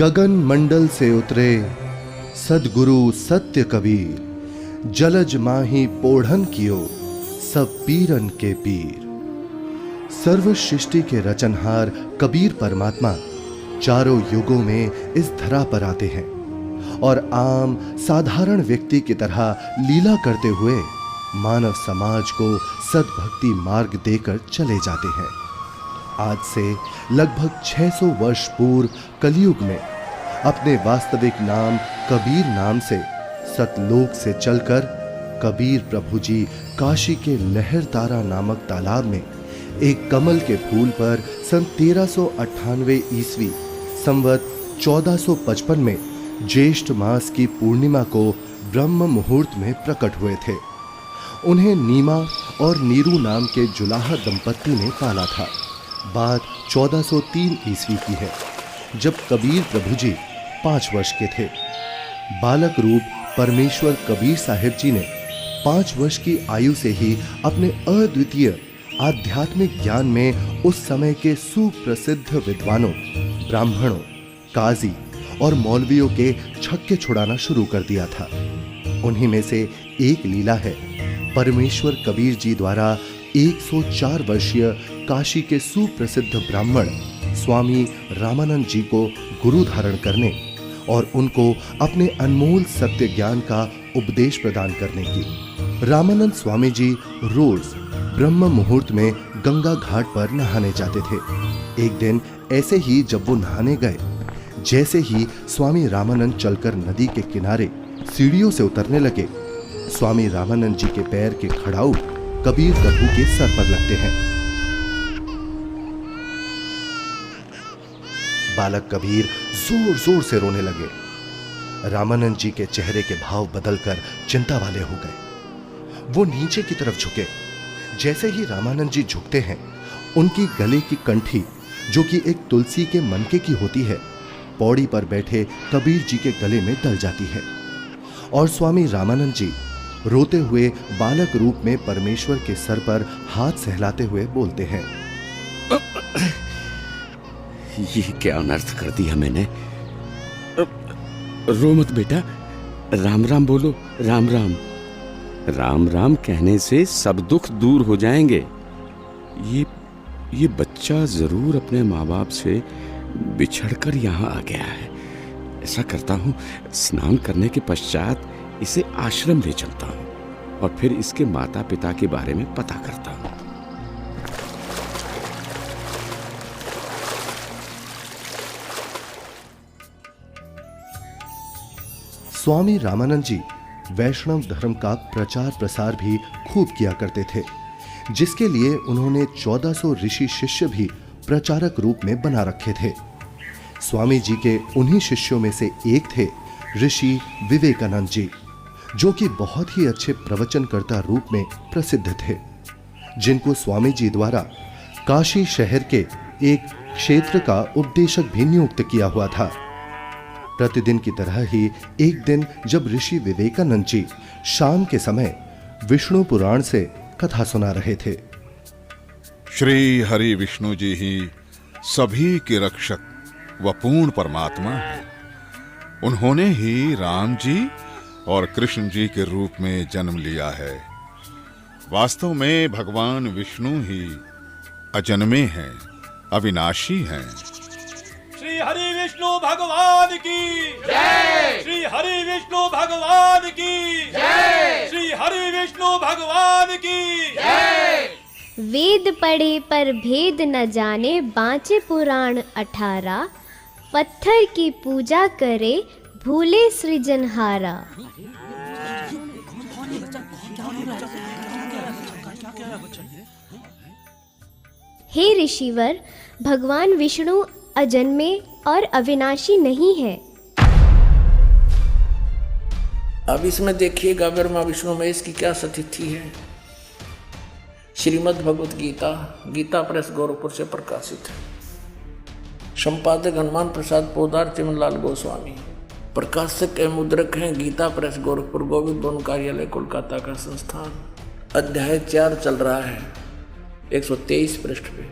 गगन मंडल से उतरे सदगुरु सत्य कबीर, जलज माही पोढ़न कियो सब पीरन के पीर। सर्व सृष्टि के रचनहार कबीर परमात्मा चारों युगों में इस धरा पर आते हैं और आम साधारण व्यक्ति की तरह लीला करते हुए मानव समाज को सद्भक्ति मार्ग देकर चले जाते हैं। आज से लगभग 600 वर्ष पूर्व कलयुग में अपने वास्तविक नाम कबीर नाम से सतलोक से चलकर कबीर प्रभु जी काशी के लहरतारा नामक तालाब में एक कमल के फूल पर सन 1398 ईस्वी संवत 1455 में ज्येष्ठ मास की पूर्णिमा को ब्रह्म मुहूर्त में प्रकट हुए थे। उन्हें नीमा और नीरू नाम के जुलाहा दंपत्ति ने पाला था। बात 1403 ईस्वी की है, जब कबीर प्रभु जी 5 वर्ष के थे। बालक रूप परमेश्वर कबीर साहिब जी ने 5 वर्ष की आयु से ही अपने अद्वितीय आध्यात्मिक ज्ञान में उस समय के सुप्रसिद्ध विद्वानों, ब्राह्मणों, काजी और मौलवियों के छक्के छुड़ाना शुरू कर दिया था। उन्हीं में से एक लीला है परमेश्वर कबीर जी द्वारा 104 वर्षीय काशी के सुप्रसिद्ध ब्राह्मण स्वामी रामानंद जी को गुरु धारण करने और उनको अपने अनमोल सत्य ज्ञान का उपदेश प्रदान करने की। रामानंद स्वामी जी रोज ब्रह्म मुहूर्त में गंगा घाट पर नहाने जाते थे। एक दिन ऐसे ही जब वो नहाने गए, जैसे ही स्वामी रामानंद चलकर नदी के किनारे सीढ़ियों से उतरने लगे, स्वामी रामानंद जी के पैर के खड़ाऊ कबीर प्रभु के सर पर लगते हैं। बालक कबीर जोर जोर से रोने लगे। रामानंद जी के चेहरे के भाव बदलकर चिंता वाले हो गए। वो नीचे की तरफ झुके। जैसे ही रामानंद जी झुकते हैं, उनकी गले की कंठी, जो कि एक तुलसी के मनके की होती है, पौड़ी पर बैठे कबीर जी के गले में डल जाती है और स्वामी रामानंद जी रोते हुए बालक रूप में परमेश्वर के सर पर हाथ सहलाते हुए बोलते हैं, ये क्या अनर्थ कर दिया मैंने। रो मत बेटा, राम राम बोलो। राम राम। राम राम कहने से सब दुख दूर हो जाएंगे। ये बच्चा जरूर अपने माँ बाप से बिछड़कर यहाँ आ गया है। ऐसा करता हूँ, स्नान करने के पश्चात इसे आश्रम ले चलता हूँ और फिर इसके माता पिता के बारे में पता करता हूँ। स्वामी रामानंद जी वैष्णव धर्म का प्रचार प्रसार भी खूब किया करते थे, जिसके लिए उन्होंने 1400 ऋषि शिष्य भी प्रचारक रूप में बना रखे थे। स्वामी जी के उन्हीं शिष्यों में से एक थे ऋषि विवेकानंद जी, जो कि बहुत ही अच्छे प्रवचनकर्ता रूप में प्रसिद्ध थे, जिनको स्वामी जी द्वारा काशी शहर के एक क्षेत्र का उपदेशक भी नियुक्त किया हुआ था। प्रतिदिन की तरह ही एक दिन जब ऋषि विवेकानंद जी शाम के समय विष्णु पुराण से कथा सुना रहे थे। श्री हरि विष्णु जी ही सभी के रक्षक व पूर्ण परमात्मा है। उन्होंने ही राम जी और कृष्ण जी के रूप में जन्म लिया है। वास्तव में भगवान विष्णु ही अजन्मे हैं, अविनाशी हैं। श्री हरि विष्णु भगवान की जय। श्री हरि विष्णु भगवान की जय। श्री हरि विष्णु भगवान की जय। वेद पढ़े पर भेद न जाने, बाँचे पुराण 18। पत्थर की पूजा करे, भूले सृजनहारा। हे ऋषिवर, भगवान विष्णु अजन्मे और अविनाशी नहीं है। अब इसमें देखिएगा ब्रह्मा विष्णु महेश की क्या स्थिति है। श्रीमद् भगवत गीता, गीता प्रेस गोरखपुर से प्रकाशित है। संपादक हनुमान प्रसाद पोदार, चिमनलाल गोस्वामी। प्रकाशक एवं मुद्रक हैं गीता प्रेस गोरखपुर, गोविंद वन कार्यालय कोलकाता का संस्थान। अध्याय 4 चल रहा है, 123 पृष्ठ पे।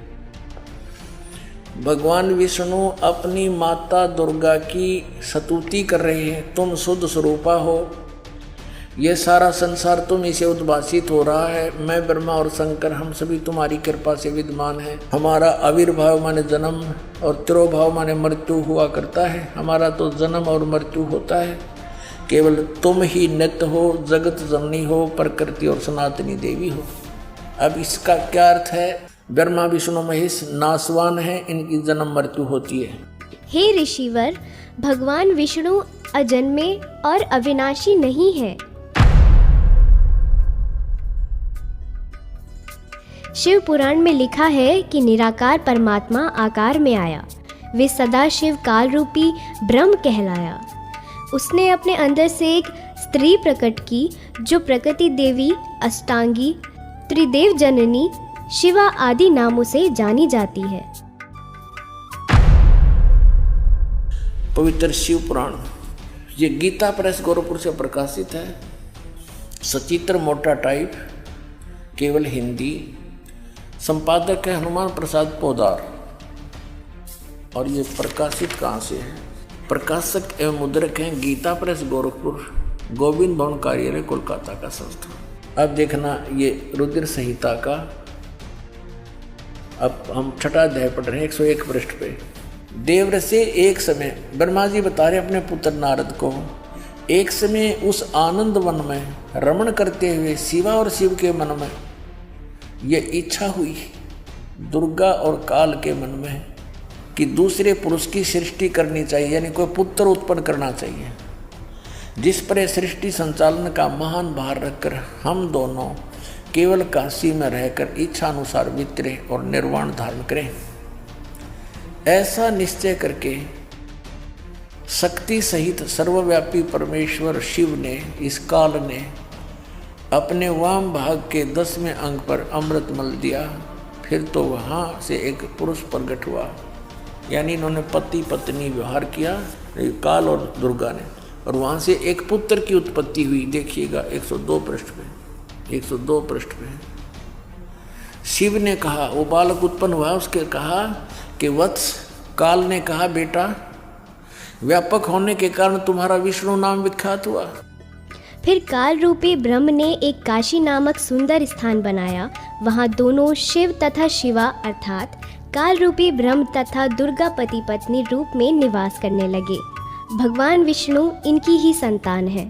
भगवान विष्णु अपनी माता दुर्गा की स्तुति कर रहे हैं, तुम शुद्ध स्वरूपा हो, ये सारा संसार तुम इसे उद्भासित हो रहा है। मैं ब्रह्मा और शंकर हम सभी तुम्हारी कृपा से विद्यमान है। हमारा आविर्भाव माने जन्म और तिरोभाव माने मृत्यु हुआ करता है। हमारा तो जन्म और मृत्यु होता है, केवल तुम ही नित्य हो, जगत जननी हो, प्रकृति और सनातनी देवी हो। अब इसका क्या अर्थ है? ब्रह्मा विष्णु महेश नाशवान है, इनकी जन्म मृत्यु होती है। हे ऋषिवर, भगवान विष्णु अजन्मे और अविनाशी नहीं है। शिव पुराण में लिखा है कि निराकार परमात्मा आकार में आया। वे सदा शिव काल रूपी ब्रह्म कहलाया। उसने अपने अंदर से एक स्त्री प्रकट की जो प्रकृति देवी, अष्टांगी, त्रिदेव जननी, शिवा आदि नामों से जानी जाती है। पवित्र शिव पुराण ये गीता प्रेस गोरखपुर से प्रकाशित है। सचित्र मोटा टाइप, केवल हिंदी। संपादक है हनुमान प्रसाद पोदार। और ये प्रकाशित कहाँ से है? प्रकाशक एवं मुद्रक हैं गीता प्रेस गोरखपुर, गोविंद भवन कार्यालय कोलकाता का संस्था। अब देखना ये रुद्र संहिता का, अब हम छठा अध्याय पढ़ रहे हैं 101 पृष्ठ पे। देवऋषि एक समय, ब्रह्मा जी बता रहे अपने पुत्र नारद को, एक समय उस आनंद वन में रमण करते हुए शिवा और शिव के मन में ये इच्छा हुई, दुर्गा और काल के मन में, कि दूसरे पुरुष की सृष्टि करनी चाहिए, यानी कोई पुत्र उत्पन्न करना चाहिए, जिस पर सृष्टि संचालन का महान भार रखकर हम दोनों केवल काशी में रहकर इच्छा अनुसार विचरे और निर्वाण धारण करें। ऐसा निश्चय करके शक्ति सहित सर्वव्यापी परमेश्वर शिव ने, इस काल ने, अपने वाम भाग के 10वें अंग पर अमृत मल दिया। फिर तो वहाँ से एक पुरुष प्रकट हुआ, यानी इन्होंने पति पत्नी व्यवहार किया, काल और दुर्गा ने, और वहाँ से एक पुत्र की उत्पत्ति हुई। देखिएगा 102 पृष्ठ पे, 102 पृष्ठ पे। शिव ने कहा, वो बालक उत्पन्न हुआ, उसके कहा कि वत्स, काल ने कहा बेटा, व्यापक होने के कारण तुम्हारा विष्णु नाम विख्यात हुआ। फिर काल रूपी ब्रह्म ने एक काशी नामक सुंदर स्थान बनाया। वहाँ दोनों शिव तथा शिवा अर्थात काल रूपी ब्रह्म तथा दुर्गा पति पत्नी रूप में निवास करने लगे। भगवान विष्णु इनकी ही संतान है।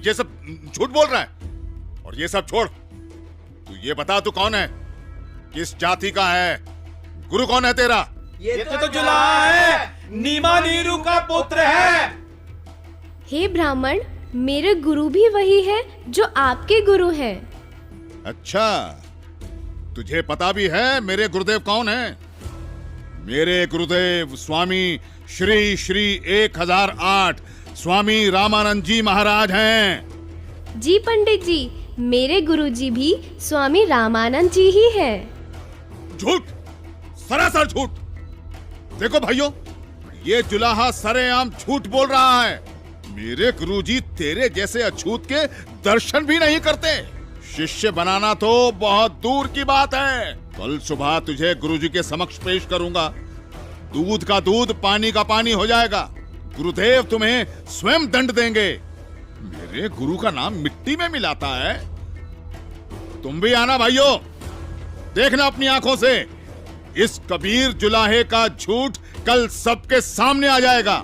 ये सब झूठ बोल रहा है, और ये सब छोड़, तू ये बता तू कौन है, किस जाति का है, गुरु कौन है तेरा? ये तो जुलाहा है, नीमा नीरू का पुत्र है। हे ब्राह्मण, मेरे गुरु भी वही है जो आपके गुरु हैं। अच्छा, तुझे पता भी है मेरे गुरुदेव कौन है? मेरे गुरुदेव स्वामी श्री श्री 1008 स्वामी रामानंद जी महाराज हैं। जी पंडित जी, मेरे गुरुजी भी स्वामी रामानंद जी ही है। झूठ, सरासर झूठ। देखो भाइयों, ये जुलाहा सरेआम झूठ बोल रहा है। मेरे गुरुजी तेरे जैसे अछूत के दर्शन भी नहीं करते। शिष्य बनाना तो बहुत दूर की बात है। कल सुबह तुझे गुरुजी के समक्ष पेश करूंगा। दूध का दूध, पानी का पानी हो जाएगा। गुरुदेव तुम्हें स्वयं दंड देंगे। मेरे गुरु का नाम मिट्टी में मिलाता है। तुम भी आना भाइयों, देखना अपनी आंखों से। इस कबीर जुलाहे का झूठ कल सबके सामने आ जाएगा।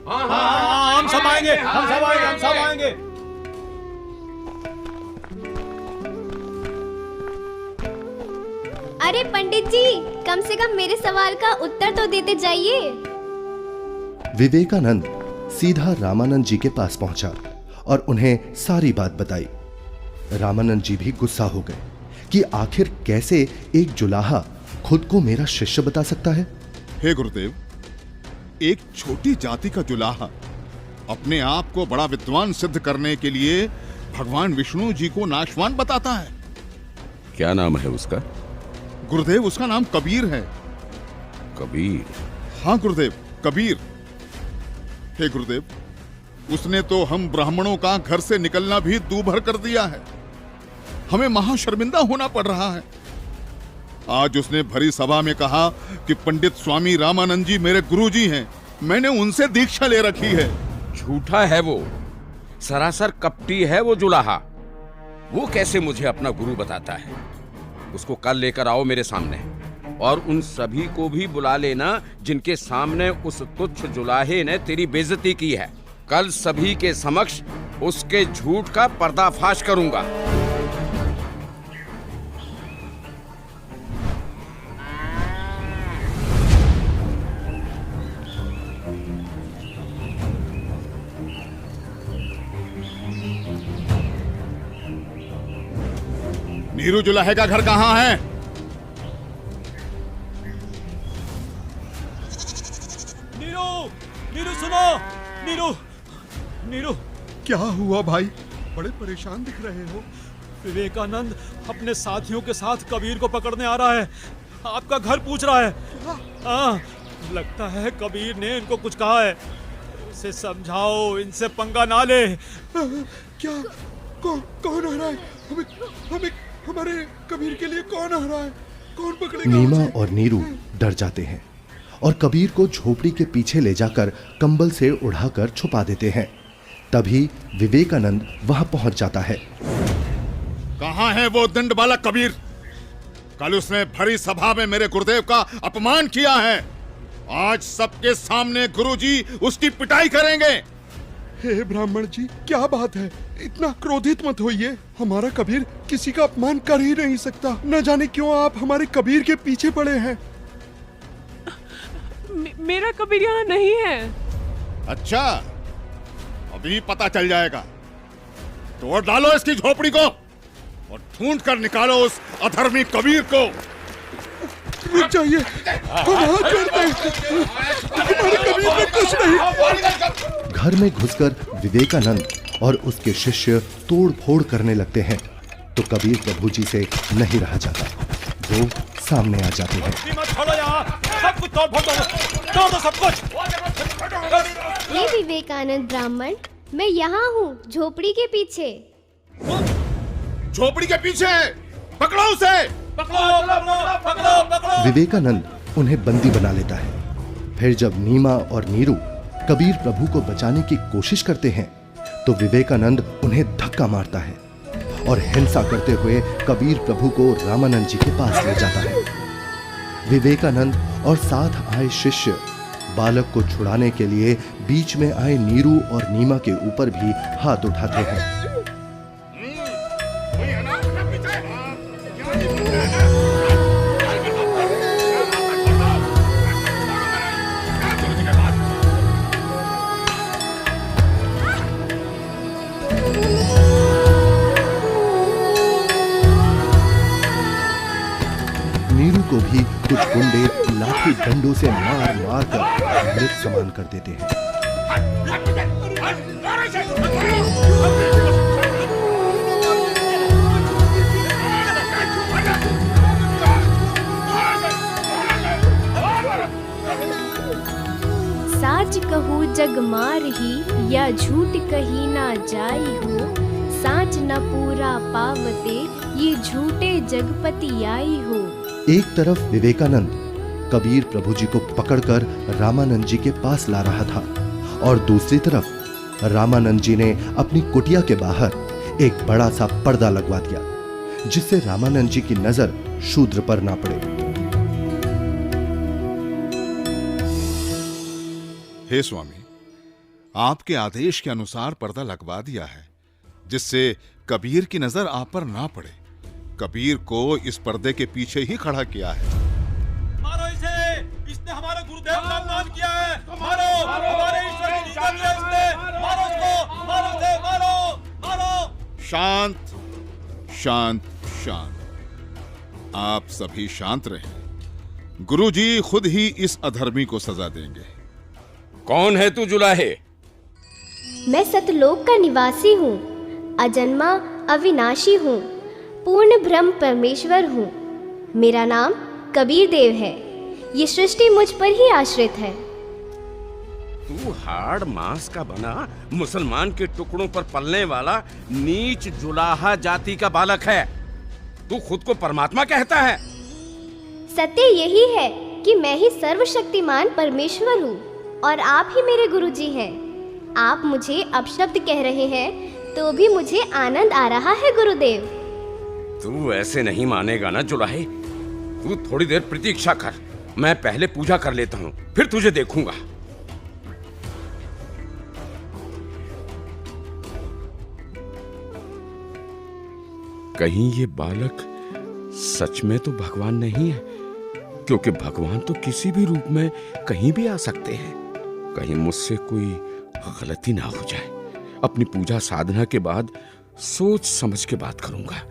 हाँ, हम सब आएंगे, हम सब आएंगे, हम सब आएंगे। अरे पंडित जी, कम से कम मेरे सवाल का उत्तर तो देते जाइए। विवेकानंद सीधा रामानंद जी के पास पहुंचा और उन्हें सारी बात बताई। रामानंद जी भी गुस्सा हो गए कि आखिर कैसे एक जुलाहा खुद को मेरा शिष्य बता सकता है। हे गुरुदेव, एक छोटी जाति का जुलाहा अपने आप को बड़ा विद्वान सिद्ध करने के लिए भगवान विष्णु जी को नाशवान बताता है। क्या नाम है उसका? गुरुदेव, उसका नाम कबीर है। कबीर? हाँ गुरुदेव, कबीर। हे गुरुदेव, उसने तो हम ब्राह्मणों का घर से निकलना भी दूभर कर दिया है। हमें महाशर्मिंदा होना पड़ रहा है। आज उसने भरी सभा में कहा कि पंडित स्वामी रामानंद जी मेरे गुरुजी हैं, मैंने उनसे दीक्षा ले रखी है। झूठा है वो, सरासर कपटी है वो जुलाहा। वो कैसे मुझे अपना गुरु बताता है? उसको कल लेकर आओ मेरे सामने, और उन सभी को भी बुला लेना जिनके सामने उस तुच्छ जुलाहे ने तेरी बेइज्जती की है। कल सभी के समक्ष उसके झूठ का पर्दाफाश करूंगा। नीरू जुलाहे का घर कहाँ है? नीरू, नीरू सुनो, नीरू, नीरू। क्या हुआ भाई? बड़े परेशान दिख रहे हो। विवेकानंद अपने साथियों के साथ कबीर को पकड़ने आ रहा है। आपका घर पूछ रहा है। हाँ, लगता है कबीर ने इनको कुछ कहा है। उसे समझाओ, इनसे पंगा ना ले। क्या? कौन आ रहा है? हमें हमारे कबीर के लिए कौन आ रहा है? कौन पकड़ेगा? नीमा और नीरू डर जाते हैं और कबीर को झोपड़ी के पीछे ले जाकर कंबल से उड़ाकर छुपा देते हैं। तभी विवेकानंद वहां पहुंच जाता है। कहाँ है वो दंड बालक कबीर? कल उसने भरी सभा में मेरे गुरुदेव का अपमान किया है। आज सबके सामने गुरुजी उसकी पिटाई करेंगे। हे ब्राह्मण जी, क्या बात है? इतना क्रोधित मत होइए। हमारा कबीर किसी का अपमान कर ही नहीं सकता। न जाने क्यों आप हमारे कबीर के पीछे पड़े हैं। मेरा कबीर यहाँ नहीं है। अच्छा, अभी पता चल जाएगा। तोड़ डालो इसकी झोपड़ी को और ढूंढ कर निकालो उस अधर्मी कबीर को। रुक जाइए, हम हाथ जोड़ते हैं। हमारे कबीर ने कुछ नहीं। घर में घुसकर विवेकानंद और उसके शिष्य तोड़ फोड़ करने लगते हैं तो कबीर प्रभु जी से नहीं रहा जाता। वो सामने आ जाते हैं। मत छोड़ो यहाँ, सब कुछ तोड़ फोड़ दो सब कुछ। ये विवेकानंद ब्राह्मण, मैं यहाँ हूँ झोपड़ी के पीछे। झोपड़ी के पीछे? पकड़ो उसे। पकड़ो। विवेकानंद उन्हें बंदी बना लेता है। फिर जब नीमा और नीरू कबीर प्रभु को बचाने की कोशिश करते हैं तो विवेकानंद उन्हें धक्का मारता है और हिंसा करते हुए कबीर प्रभु को रामानंद जी के पास ले जाता है। विवेकानंद और साथ आए शिष्य बालक को छुड़ाने के लिए बीच में आए नीरू और नीमा के ऊपर भी हाथ उठाते हैं। नीरू को भी कुछ गुंडे लाठी डंडों से मार मार कर मृत समान कर देते हैं। साच कहू जग मार ही, या झूठ कही ना जाई हो। साच न पूरा पावते, ये झूठे जगपति आई हो। एक तरफ विवेकानंद कबीर प्रभु जी को पकड़कर रामानंद जी के पास ला रहा था और दूसरी तरफ रामानंद जी ने अपनी कुटिया के बाहर एक बड़ा सा पर्दा लगवा दिया जिससे रामानंद जी की नजर शूद्र पर ना पड़े। हे स्वामी, आपके आदेश के अनुसार पर्दा लगवा दिया है जिससे कबीर की नजर आप पर ना पड़े। कबीर को इस पर्दे के पीछे ही खड़ा किया है। मारो इसे, इसने हमारे गुरुदेव का अपमान किया है। मारो, हमारे ईश्वर की निंदा की है इसने। मारो इसको, मारो इसे, मारो। शांत शांत शांत। आप सभी शांत रहें। गुरुजी खुद ही इस अधर्मी को सजा देंगे। कौन है तू जुलाहे? मैं सतलोक का निवासी हूँ, अजन्मा अविनाशी हूँ, पूर्ण ब्रह्म परमेश्वर हूँ। मेरा नाम कबीर देव है। ये सृष्टि मुझ पर ही आश्रित है। तू हाड़ मांस का बना मुसलमान के टुकड़ों पर पलने वाला नीच जुलाहा जाति का बालक है। तू खुद को परमात्मा कहता है। सत्य यही है कि मैं ही सर्वशक्तिमान परमेश्वर हूँ और आप ही मेरे गुरुजी हैं। आप मुझे अपशब्द कह रहे हैं तो भी मुझे आनंद आ रहा है गुरुदेव। तू ऐसे नहीं मानेगा ना जुलाहे। तू थोड़ी देर प्रतीक्षा कर, मैं पहले पूजा कर लेता हूँ, फिर तुझे देखूंगा। कहीं ये बालक सच में तो भगवान नहीं है, क्योंकि भगवान तो किसी भी रूप में कहीं भी आ सकते हैं। कहीं मुझसे कोई गलती ना हो जाए। अपनी पूजा साधना के बाद सोच समझ के बात करूंगा।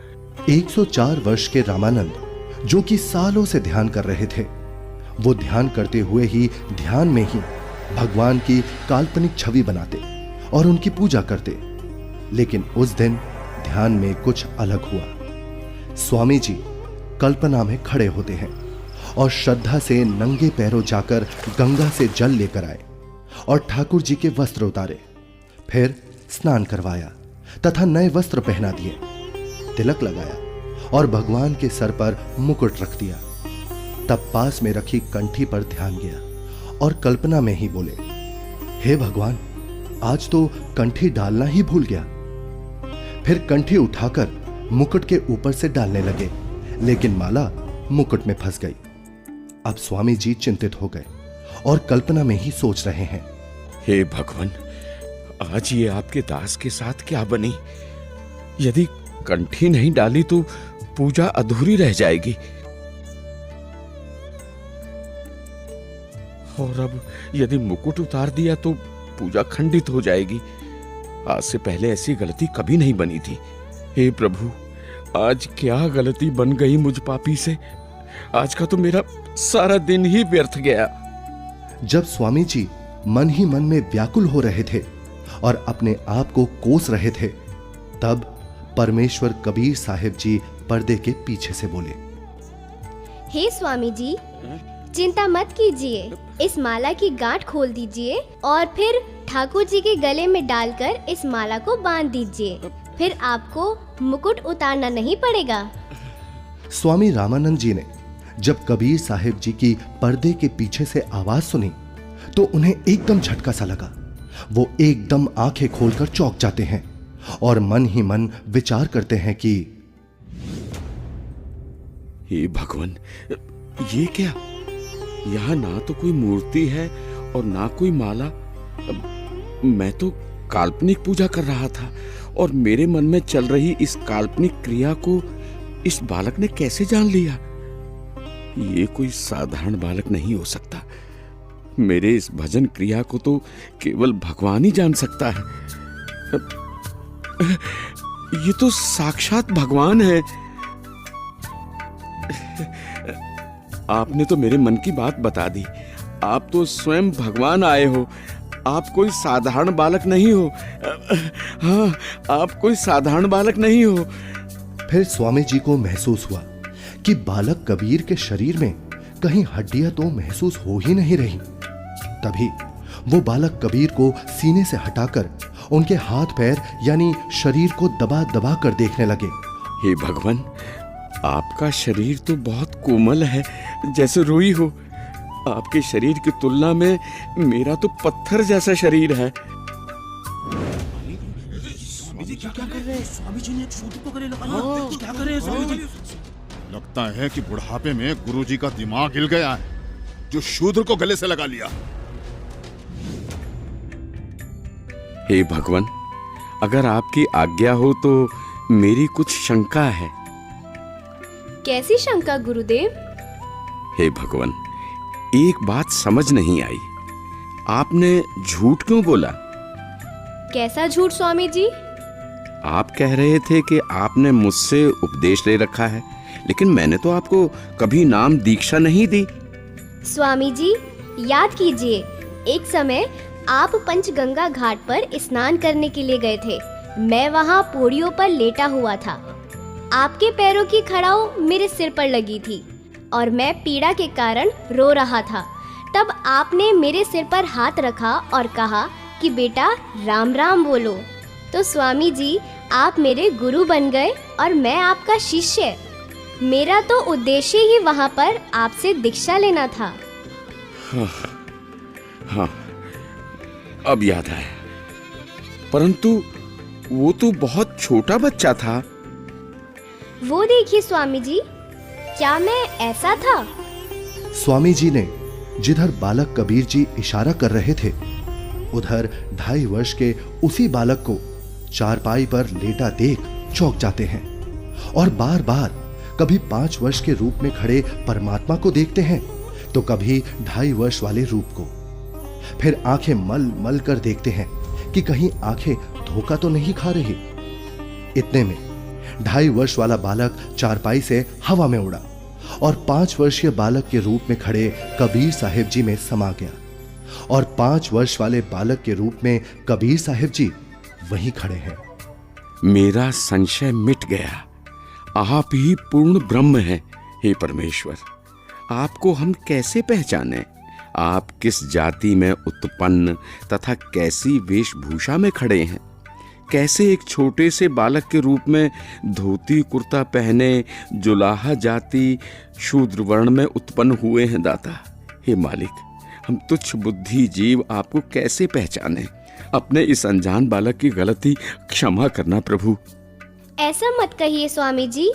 104 वर्ष के रामानंद, जो कि सालों से ध्यान कर रहे थे, वो ध्यान करते हुए ही ध्यान में ही भगवान की काल्पनिक छवि बनाते और उनकी पूजा करते। लेकिन उस दिन ध्यान में कुछ अलग हुआ। स्वामी जी कल्पना में खड़े होते हैं और श्रद्धा से नंगे पैरों जाकर गंगा से जल लेकर आए और ठाकुर जी के वस्त्र उतारे, फिर स्नान करवाया तथा नए वस्त्र पहना दिए, तिलक लगाया और भगवान के सर पर मुकुट रख दिया। तब पास में रखी कंठी पर ध्यान गया और कल्पना में ही बोले, हे भगवान, आज तो कंठी डालना ही भूल गया। फिर कंठी उठाकर मुकुट के ऊपर से डालने लगे, लेकिन माला मुकुट में फंस गई। अब स्वामी जी चिंतित हो गए और कल्पना में ही सोच रहे हैं, हे भगवान, आज ये आपके दास के साथ क्या बनी? यदि कंठी नहीं डाली तो पूजा अधूरी रह जाएगी। और अब यदि मुकुट उतार दिया तो पूजा खंडित हो जाएगी। आज से पहले ऐसी गलती कभी नहीं बनी थी। हे प्रभु, आज क्या गलती बन गई मुझ पापी से। आज का तो मेरा सारा दिन ही व्यर्थ गया। जब स्वामी जी मन ही मन में व्याकुल हो रहे थे और अपने आप को कोस रहे थे, तब परमेश्वर कबीर साहिब जी पर्दे के पीछे से बोले, हे स्वामी जी, चिंता मत कीजिए, इस माला की गांठ खोल दीजिए और फिर ठाकुर जी के गले में डालकर इस माला को बांध दीजिए, फिर आपको मुकुट उतारना नहीं पड़ेगा। स्वामी रामानंद जी ने जब कबीर साहिब जी की पर्दे के पीछे से आवाज सुनी तो उन्हें एकदम झटका सा लगा। वो एकदम आंखें खोलकर चौंक जाते हैं और मन ही मन विचार करते हैं कि हे भगवान, ये क्या? यहाँ ना तो कोई मूर्ति है और ना कोई माला। मैं तो काल्पनिक पूजा कर रहा था और मेरे मन में चल रही इस काल्पनिक क्रिया को इस बालक ने कैसे जान लिया? ये कोई साधारण बालक नहीं हो सकता। मेरे इस भजन क्रिया को तो केवल भगवान ही जान सकता है। ये तो साक्षात भगवान है। आपने तो मेरे मन की बात बता दी। आप तो स्वयं भगवान आए हो। आप कोई साधारण बालक नहीं हो। हाँ, आप कोई साधारण बालक नहीं हो। फिर स्वामी जी को महसूस हुआ कि बालक कबीर के शरीर में कहीं हड्डियां तो महसूस हो ही नहीं रही। तभी वो बालक कबीर को सीने से हटाकर उनके हाथ पैर यानी शरीर को दबा दबा कर देखने लगे। हे भगवान, आपका शरीर तो बहुत कोमल है, जैसे रुई हो। आपके शरीर की तुलना में मेरा तो पत्थर जैसा शरीर है। स्वामी जी क्या कर रहे हैं? स्वामी जी ने एक शूद्र को गले लगाया। क्या कर रहे हैं स्वामी जी? लगता है कि बुढ़ापे में गुरुजी का दिमाग हिल गया है, जो शूद्र को गले से लगा लिया। हे भगवान, अगर आपकी आज्ञा हो तो मेरी कुछ शंका है। कैसी शंका गुरुदेव? हे भगवान, एक बात समझ नहीं आई। आपने झूठ क्यों बोला? कैसा झूठ स्वामी जी? आप कह रहे थे कि आपने मुझसे उपदेश ले रखा है, लेकिन मैंने तो आपको कभी नाम दीक्षा नहीं दी। स्वामी जी, याद कीजिए, एक समय आप पंचगंगा घाट पर स्नान करने के लिए गए थे। मैं वहाँ पौड़ियों पर लेटा हुआ था। आपके पैरों की खड़ाऊ मेरे सिर पर लगी थी और मैं पीड़ा के कारण रो रहा था। तब आपने मेरे सिर पर हाथ रखा और कहा कि बेटा राम राम बोलो। तो स्वामी जी, आप मेरे गुरु बन गए और मैं आपका शिष्य। मेरा तो उद्देश्य ही वहां पर आपसे दीक्षा लेना था। हाँ, अब याद आया। परंतु वो तो बहुत छोटा बच्चा था। वो देखिए स्वामी जी, क्या मैं ऐसा था? स्वामी जी ने जिधर बालक कबीर जी इशारा कर रहे थे, उधर 2.5 वर्ष के उसी बालक को चारपाई पर लेटा देख चौंक जाते हैं और बार बार कभी 5 वर्ष के रूप में खड़े परमात्मा को देखते हैं तो कभी 2.5 वर्ष वाले रूप को। फिर आंखें मल मल कर देखते हैं कि कहीं आंखें धोखा तो नहीं खा रही। इतने में 2.5 वर्ष वाला बालक चारपाई से हवा में उड़ा और 5 वर्षीय बालक के रूप में खड़े कबीर साहिब जी में समा गया और 5 वर्ष वाले बालक के रूप में कबीर साहिब जी वहीं खड़े हैं। मेरा संशय मिट गया। आप ही पूर्ण ब्रह्म हैं। हे परमेश्वर, आपको हम कैसे पहचानें? आप किस जाति में उत्पन्न तथा कैसी वेशभूषा में खड़े हैं? कैसे एक छोटे से बालक के रूप में धोती कुर्ता पहने जुलाहा जाति शूद्र वर्ण में उत्पन्न हुए हैं दाता? हे मालिक, हम तुच्छ बुद्धि जीव आपको कैसे पहचाने? अपने इस अनजान बालक की गलती क्षमा करना प्रभु। ऐसा मत कहिए स्वामी जी,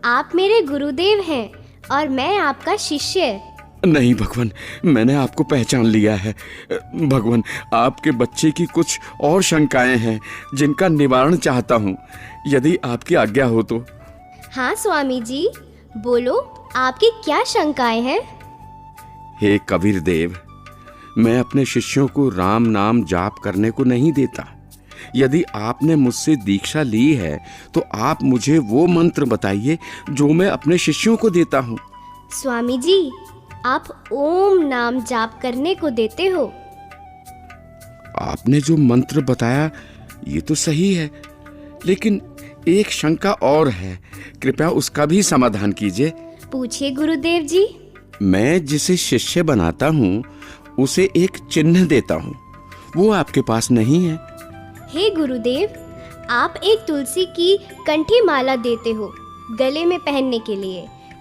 आप मेरे गुरुदेव हैं और मैं आपका शिष्य। नहीं भगवान, मैंने आपको पहचान लिया है। भगवान, आपके बच्चे की कुछ और शंकाएं हैं जिनका निवारण चाहता हूँ, यदि आपकी आज्ञा हो तो। हाँ स्वामी जी, बोलो, आपकी क्या शंकाएं हैं? हे कबीर देव, मैं अपने शिष्यों को राम नाम जाप करने को नहीं देता। यदि आपने मुझसे दीक्षा ली है तो आप मुझे वो मंत्र बताइए जो मैं अपने शिष्यों को देता हूँ। स्वामी जी, आप ओम नाम जाप करने को देते हो। आपने जो मंत्र बताया ये तो सही है, लेकिन एक शंका और है, कृपया उसका भी समाधान कीजिए। पूछिए गुरुदेव जी। मैं जिसे शिष्य बनाता हूँ उसे एक चिन्ह देता हूँ, वो आपके पास नहीं है। हे गुरुदेव, आप एक तुलसी की कंठी माला देते हो गले में पहनने के लिए।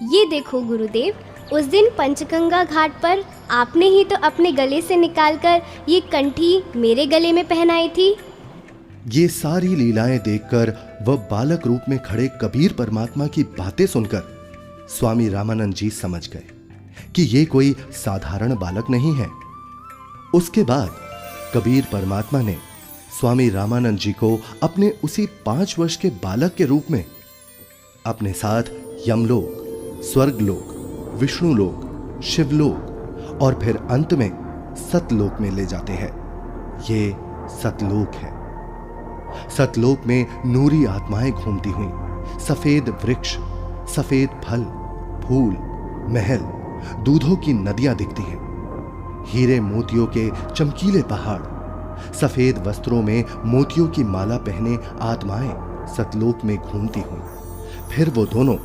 ये देखो गुरुदेव, उस दिन पंचगंगा घाट पर आपने ही तो अपने गले से निकालकर ये कंठी मेरे गले में पहनाई थी। ये सारी लीलाएं देखकर वह बालक रूप में खड़े कबीर परमात्मा की बातें सुनकर स्वामी रामानंद जी समझ गए कि ये कोई साधारण बालक नहीं है। उसके बाद कबीर परमात्मा ने स्वामी रामानंद जी को अपने उसी 5 वर्ष के बालक के रूप में अपने साथ यमलोक, स्वर्गलोक, विष्णुलोक, शिवलोक और फिर अंत में सतलोक में ले जाते हैं। ये सतलोक है। सतलोक में नूरी आत्माएं घूमती हुई, सफेद वृक्ष, सफेद फल, फूल, महल, दूधों की नदियां दिखती हैं, हीरे मोतियों के चमकीले पहाड़, सफेद वस्त्रों में मोतियों की माला पहने आत्माएं सतलोक में घूमती हुई। फिर वो दोनों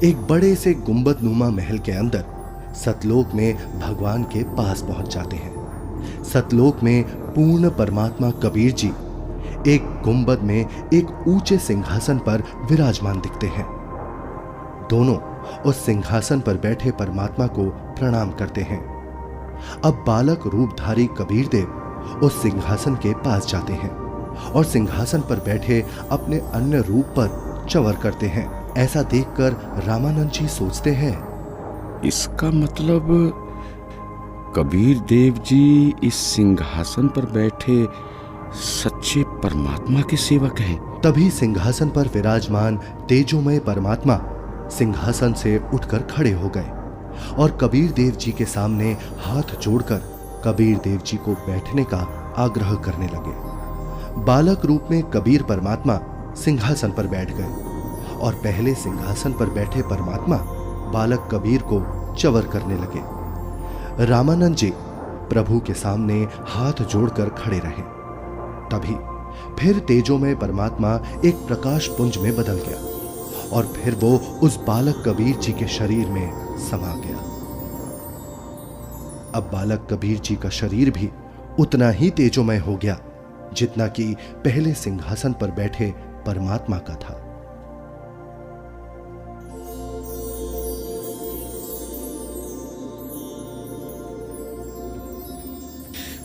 एक बड़े से गुंबदनुमा महल के अंदर सतलोक में भगवान के पास पहुंच जाते हैं। सतलोक में पूर्ण परमात्मा कबीर जी एक गुंबद में एक ऊंचे सिंहासन पर विराजमान दिखते हैं। दोनों उस सिंहासन पर बैठे परमात्मा को प्रणाम करते हैं। अब बालक रूपधारी कबीर देव उस सिंहासन के पास जाते हैं और सिंहासन पर बैठे अपने अन्य रूप पर चवर करते हैं। ऐसा देखकर रामानंद जी सोचते हैं, इसका मतलब कबीर देव जी इस सिंहासन पर बैठे सच्चे परमात्मा के सेवक हैं। तभी सिंहासन पर विराजमान तेजोमय परमात्मा सिंहासन से उठकर खड़े हो गए और कबीर देव जी के सामने हाथ जोड़कर कबीर देव जी को बैठने का आग्रह करने लगे। बालक रूप में कबीर परमात्मा सिंहासन पर बैठ गए और पहले सिंहासन पर बैठे परमात्मा बालक कबीर को चवर करने लगे। रामानंद जी प्रभु के सामने हाथ जोड़कर खड़े रहे। तभी फिर तेजोमय परमात्मा एक प्रकाश पुंज में बदल गया और फिर वो उस बालक कबीर जी के शरीर में समा गया। अब बालक कबीर जी का शरीर भी उतना ही तेजोमय हो गया जितना कि पहले सिंहासन पर बैठे परमात्मा का था।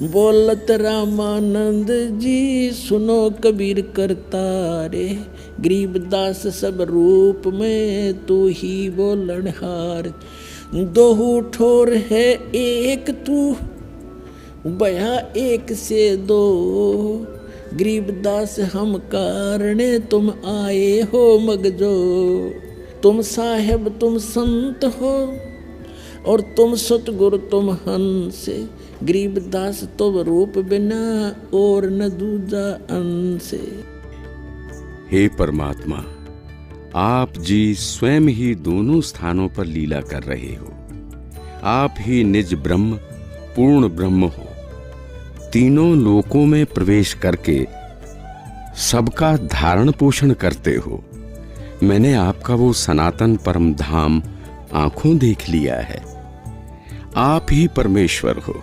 बोलत रामानंद जी सुनो कबीर करतारे, गरीबदास सब रूप में तू ही बोलनहार। दोहू ठोर है एक तू बया एक से दो, गरीबदास हम कारणे तुम आए हो मगजो। तुम साहेब तुम संत हो और तुम सतगुरु तुम हंस, गरीबदास तुम रूप बिना और न दूजा अंश। हे परमात्मा, आप जी स्वयं ही दोनों स्थानों पर लीला कर रहे हो। आप ही निज ब्रह्म पूर्ण ब्रह्म हो। तीनों लोकों में प्रवेश करके सबका धारण पोषण करते हो। मैंने आपका वो सनातन परम धाम आंखों देख लिया है। आप ही परमेश्वर हो,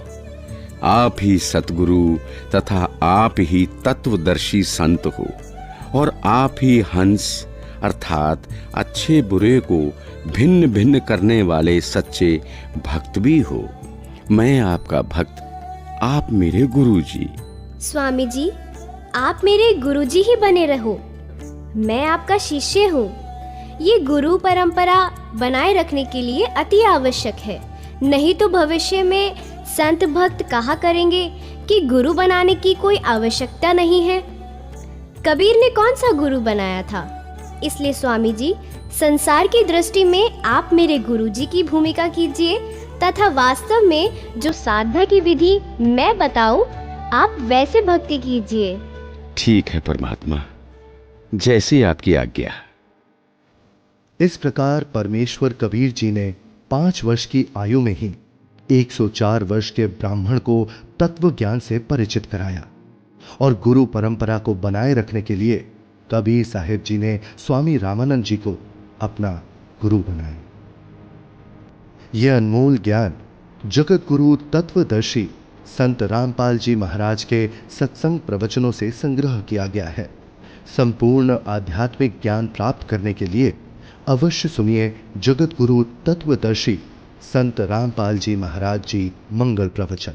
आप ही सतगुरु तथा आप ही तत्वदर्शी संत हो, और आप ही हंस अर्थात अच्छे बुरे को भिन्न भिन्न करने वाले सच्चे भक्त भी हो। मैं आपका भक्त, आप मेरे गुरु जी। स्वामी जी, आप मेरे गुरुजी ही बने रहो। मैं आपका शिष्य हूँ। ये गुरु परंपरा बनाए रखने के लिए अति आवश्यक है, नहीं तो भविष्य में संत भक्त कहा करेंगे कि गुरु बनाने की कोई आवश्यकता नहीं है। कबीर ने कौन सा गुरु बनाया था? इसलिए स्वामी जी, संसार की दृष्टि में आप मेरे गुरुजी की भूमिका कीजिए तथा वास्तव में जो साधना की विधि मैं बताऊं, आप वैसे भक्ति कीजिए। ठीक है परमात्मा, जैसी आपकी आज्ञा। इस प्रकार परमेश्वर कबीर जी ने 5 वर्ष की आयु में ही 104 वर्ष के ब्राह्मण को तत्व ज्ञान से परिचित कराया और गुरु परंपरा को बनाए रखने के लिए कबीर साहिब जी ने स्वामी रामानंद जी को अपना गुरु बनाया। यह अनमोल ज्ञान जगत गुरु तत्वदर्शी संत रामपाल जी महाराज के सत्संग प्रवचनों से संग्रह किया गया है। संपूर्ण आध्यात्मिक ज्ञान प्राप्त करने के लिए अवश्य सुनिए जगत गुरु तत्वदर्शी संत रामपाल जी महाराज जी मंगल प्रवचन।